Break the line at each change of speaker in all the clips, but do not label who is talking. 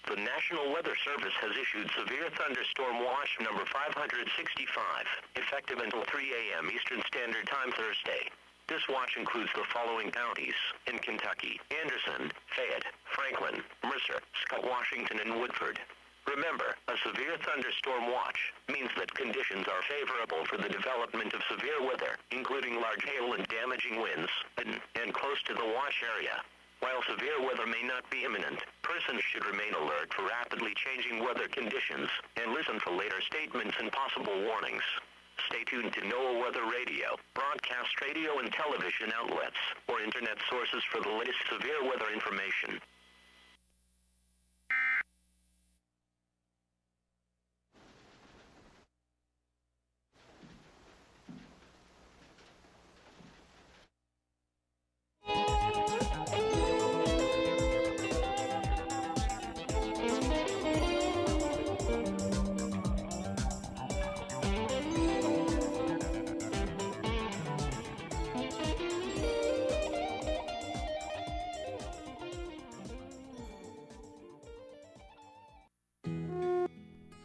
The National Weather Service has issued Severe Thunderstorm Watch number 565, effective until 3 a.m. Eastern Standard Time Thursday. This watch includes the following counties in Kentucky: Anderson, Fayette, Franklin, Mercer, Scott, Washington, and Woodford. Remember, a severe thunderstorm watch means that conditions are favorable for the development of severe weather, including large hail and damaging winds, and close to the watch area. While severe weather may not be imminent, persons should remain alert for rapidly changing weather conditions and listen for later statements and possible warnings. Stay tuned to NOAA Weather Radio, broadcast radio and television outlets, or internet sources for the latest severe weather information.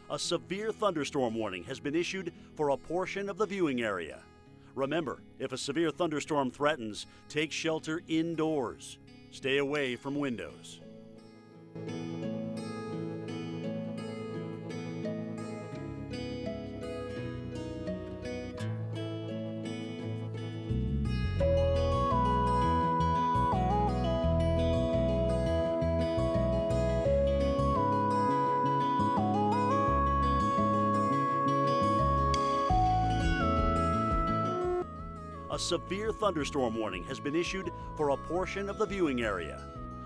A severe thunderstorm warning has been issued for a portion of the viewing area. Remember, if a severe thunderstorm threatens, take shelter indoors. Stay away from windows. A severe thunderstorm warning has been issued for a portion of the viewing area.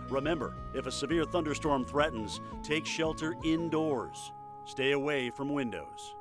Remember, if a severe thunderstorm threatens, take shelter indoors. Stay away from windows.